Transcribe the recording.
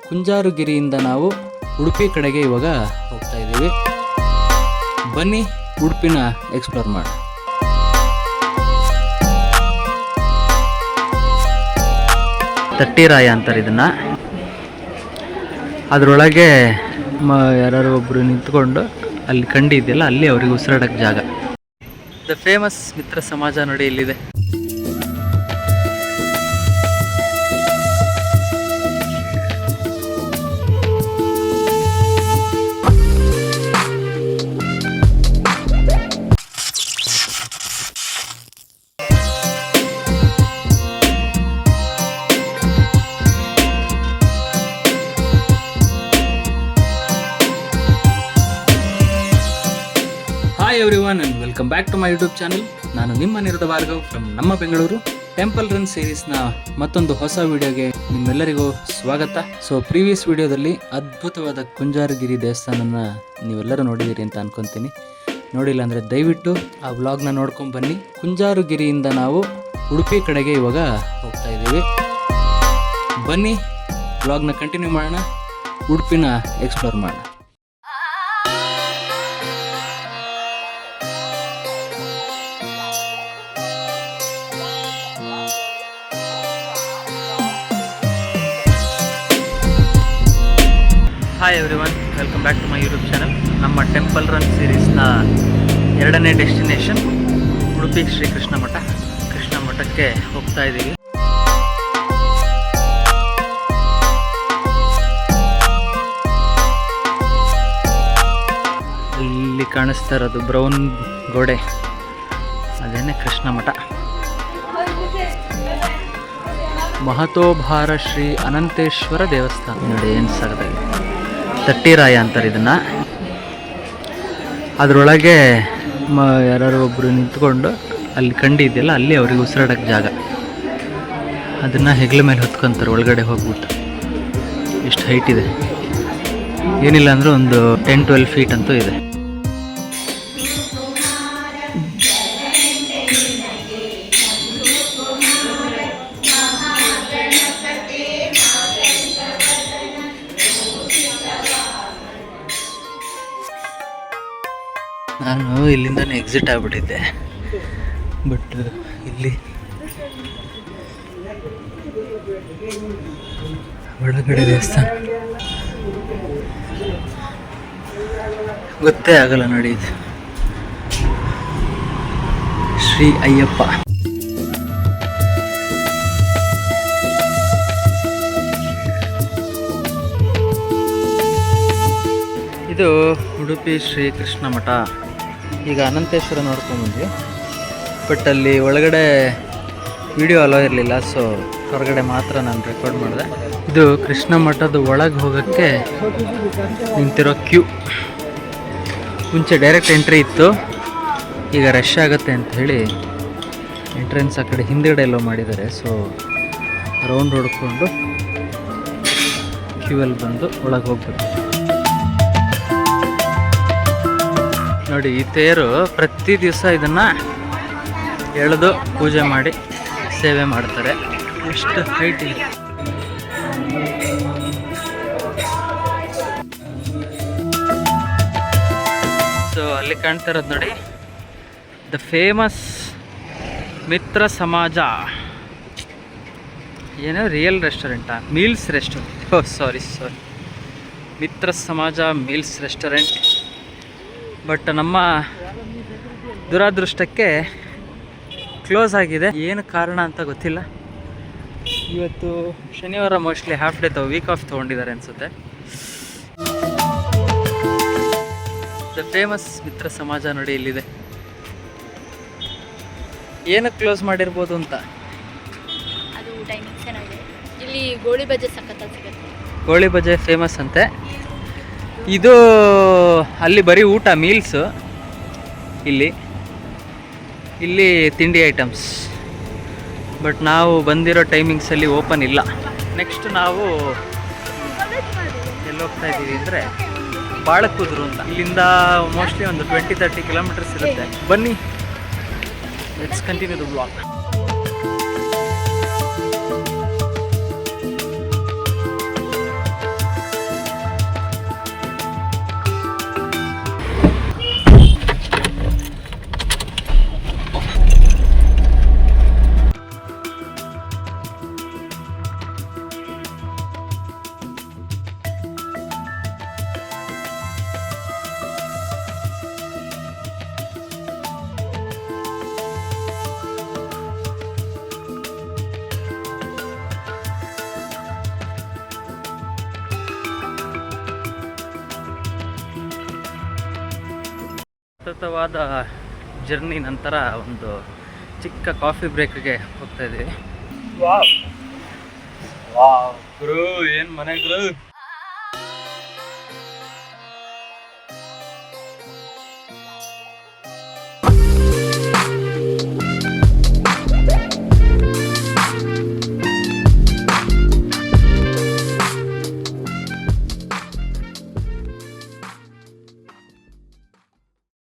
ಕುಂಜಾರುಗಿರಿಯಿಂದ ನಾವು ಉಡುಪಿ ಕಡೆಗೆ ಇವಾಗ ಹೋಗ್ತಾ ಇದ್ದೀವಿ. ಬನ್ನಿ ಉಡುಪಿನ ಎಕ್ಸ್ಪ್ಲೋರ್ ಮಾಡಿ. ತಟ್ಟಿರಾಯ ಅಂತಾರೆ ಇದನ್ನ. ಅದರೊಳಗೆ ಯಾರು ಒಬ್ರು ನಿಂತ್ಕೊಂಡು ಅಲ್ಲಿ ಕಂಡಿದೆಯಲ್ಲ, ಅಲ್ಲಿ ಅವ್ರಿಗೆ ಉಸಿರಾಡಕ್ಕೆ ಜಾಗ. ದ ಫೇಮಸ್ ಮಿತ್ರ ಸಮಾಜ ನೋಡಿ ಇಲ್ಲಿದೆ. Hi everyone and welcome back to my YouTube channel. ನಾನು ನಿಮ್ಮ ಅನಿರುದ್ಧ ಭಾರ್ಗವ್ ಫ್ರಮ್ ನಮ್ಮ ಬೆಂಗಳೂರು. ಟೆಂಪಲ್ ರನ್ ಸೀರೀಸ್ನ ಮತ್ತೊಂದು ಹೊಸ ವಿಡಿಯೋಗೆ ನಿಮ್ಮೆಲ್ಲರಿಗೂ ಸ್ವಾಗತ. ಸೊ ಪ್ರೀವಿಯಸ್ ವಿಡಿಯೋದಲ್ಲಿ ಅದ್ಭುತವಾದ ಕುಂಜಾರುಗಿರಿ ದೇವಸ್ಥಾನನ ನೀವೆಲ್ಲರೂ ನೋಡಿದ್ದೀರಿ ಅಂತ ಅನ್ಕೊತೀನಿ. ನೋಡಿಲ್ಲ ಅಂದರೆ ದಯವಿಟ್ಟು ಆ ವ್ಲಾಗ್ನ ನೋಡ್ಕೊಂಡು ಬನ್ನಿ. ಕುಂಜಾರುಗಿರಿಯಿಂದ ನಾವು ಉಡುಪಿ ಕಡೆಗೆ ಇವಾಗ ಹೋಗ್ತಾ ಇದ್ದೀವಿ. ಬನ್ನಿ ವ್ಲಾಗ್ನ ಕಂಟಿನ್ಯೂ ಮಾಡೋಣ, ಉಡುಪಿನ ಎಕ್ಸ್ಪ್ಲೋರ್ ಮಾಡೋಣ. Hi everyone, welcome back to my YouTube channel. ನಮ್ಮ ಟೆಂಪಲ್ ರನ್ ಸೀರೀಸ್ನ 2ನೇ ಡೆಸ್ಟಿನೇಷನ್ ಉಡುಪಿ ಶ್ರೀ ಕೃಷ್ಣ ಮಠ. ಕೃಷ್ಣ ಮಠಕ್ಕೆ ಹೋಗ್ತಾ ಇದ್ದೀವಿ. ಇಲ್ಲಿ ಕಾಣಿಸ್ತಾ ಇರೋದು ಬ್ರೌನ್ ಗೋಡೆ, ಅದೇನೆ ಕೃಷ್ಣ ಮಠ. ಮಹತೋಭಾರ ಶ್ರೀ ಅನಂತೇಶ್ವರ ದೇವಸ್ಥಾನ ನೋಡಿ, ಏನು ಸಾಕಾಗಿದೆ. ತಟ್ಟಿರಾಯ ಅಂತಾರೆ ಇದನ್ನು. ಅದರೊಳಗೆ ಯಾರು ಒಬ್ಬರು ನಿಂತ್ಕೊಂಡು ಅಲ್ಲಿ ಕಂಡಿದೆಯಲ್ಲ, ಅಲ್ಲಿ ಅವ್ರಿಗೆ ಉಸಿರಾಡಕ್ಕೆ ಜಾಗ. ಅದನ್ನು ಹೆಗ್ಲ ಮೇಲೆ ಹೊತ್ಕೊಂತಾರೆ ಒಳಗಡೆ ಹೋಗ್ಬಿಟ್ಟು. ಎಷ್ಟು ಹೈಟ್ ಇದೆ, ಏನಿಲ್ಲ ಅಂದರೆ ಒಂದು 10-12 ಫೀಟ್ ಅಂತೂ ಇದೆ. ನಾನು ಇಲ್ಲಿಂದನೇ ಎಕ್ಸಿಟ್ ಆಗಿಬಿಟ್ಟಿದ್ದೆ, ಬಟ್ ಇಲ್ಲಿ ಒಳಗಡೆ ದೇವಸ್ಥಾನ ಗೊತ್ತೇ ಆಗಲ್ಲ ನೋಡಿ. ಇದು ಶ್ರೀ ಅಯ್ಯಪ್ಪ. ಇದು ಉಡುಪಿ ಶ್ರೀ ಕೃಷ್ಣ ಮಠ. ಈಗ ಅನಂತೇಶ್ವರ ನೋಡ್ಕೊಂಡ್ಬಂದ್ವಿ, ಬಟ್ ಅಲ್ಲಿ ಒಳಗಡೆ ವಿಡಿಯೋ ಅಲೋ ಇರಲಿಲ್ಲ, ಸೊ ಹೊರಗಡೆ ಮಾತ್ರ ನಾನು ರೆಕಾರ್ಡ್ ಮಾಡಿದೆ. ಇದು ಕೃಷ್ಣ ಮಠದ ಒಳಗೆ ಹೋಗೋಕ್ಕೆ ನಿಂತಿರೋ ಕ್ಯೂ. ಮುಂಚೆ ಡೈರೆಕ್ಟ್ ಎಂಟ್ರಿ ಇತ್ತು, ಈಗ ರಶ್ ಆಗುತ್ತೆ ಅಂತ ಹೇಳಿ ಎಂಟ್ರೆನ್ಸ್ ಆ ಕಡೆ ಹಿಂದುಗಡೆ ಎಲ್ಲೋ ಮಾಡಿದ್ದಾರೆ. ಸೊ ರೌಂಡ್ ಹೊಡ್ಕೊಂಡು ಕ್ಯೂ ಅಲ್ಲಿ ಬಂದು ಒಳಗೆ ಹೋಗ್ಬೇಕು. ನೋಡಿ, ಈ ತೇರು ಪ್ರತಿ ದಿವಸ ಇದನ್ನು ಎಳೆದು ಪೂಜೆ ಮಾಡಿ ಸೇವೆ ಮಾಡ್ತಾರೆ. ಎಷ್ಟು ಹೈಟ್ ಇದೆ. ಸೊ ಅಲ್ಲಿ ಕಾಣ್ತಾ ಇರೋದು ನೋಡಿ, ದ ಫೇಮಸ್ ಮಿತ್ರ ಸಮಾಜ. ಏನೋ ರಿಯಲ್ ರೆಸ್ಟೋರೆಂಟಾ? Meals restaurant. Sorry Mitra Samaj meals restaurant. But ನಮ್ಮ ದುರಾದೃಷ್ಟಕ್ಕೆ ಕ್ಲೋಸ್ ಆಗಿದೆ. ಏನು ಕಾರಣ ಅಂತ ಗೊತ್ತಿಲ್ಲ. ಇವತ್ತು ಶನಿವಾರ, mostly half day week off ತೊಗೊಂಡಿದ್ದಾರೆ ಅನಿಸುತ್ತೆ. ದ ಫೇಮಸ್ ಮಿತ್ರ ಸಮಾಜ ನೋಡಿ ಇಲ್ಲಿದೆ. ಏನಕ್ಕೆ ಕ್ಲೋಸ್ ಮಾಡಿರ್ಬೋದು ಅಂತ. ಅದು ಟೈಮಿಂಗ್ ಚೆನ್ನಾಗಿದೆ. ಇಲ್ಲಿ ಗೋಳಿ ಬಜೆ ಸಖತ್ತಾಗಿ ಸಿಗುತ್ತೆ. ಗೋಳಿ ಬಜೆ ಫೇಮಸ್ ಅಂತೆ. ಇದು ಅಲ್ಲಿ ಬರೀ ಊಟ, ಮೀಲ್ಸು. ಇಲ್ಲಿ ತಿಂಡಿ ಐಟಮ್ಸ್. ಬಟ್ ನಾವು ಬಂದಿರೋ ಟೈಮಿಂಗ್ಸಲ್ಲಿ ಓಪನ್ ಇಲ್ಲ. ನೆಕ್ಸ್ಟ್ ನಾವು ಎಲ್ಲಿ ಹೋಗ್ತಾ ಇದ್ದೀವಿ ಅಂದರೆ ಬಾಳಕುದ್ರು ಅಂತ. ಇಲ್ಲಿಂದ ಮೋಸ್ಟ್ಲಿ ಒಂದು 20-30 ಕಿಲೋಮೀಟರ್ಸ್ ಇರುತ್ತೆ. ಬನ್ನಿ, ಲೆಟ್ಸ್ ಕಂಟಿನ್ಯೂ ದ ಬ್ಲಾಗ್. ಸತತವಾದ ಜರ್ನಿ ನಂತರ ಒಂದು ಚಿಕ್ಕ ಕಾಫಿ ಬ್ರೇಕ್ಗೆ ಹೋಗ್ತಾ ಇದ್ದೀವಿ. ಗುರು ಏನು ಮನೆ ಗುರು.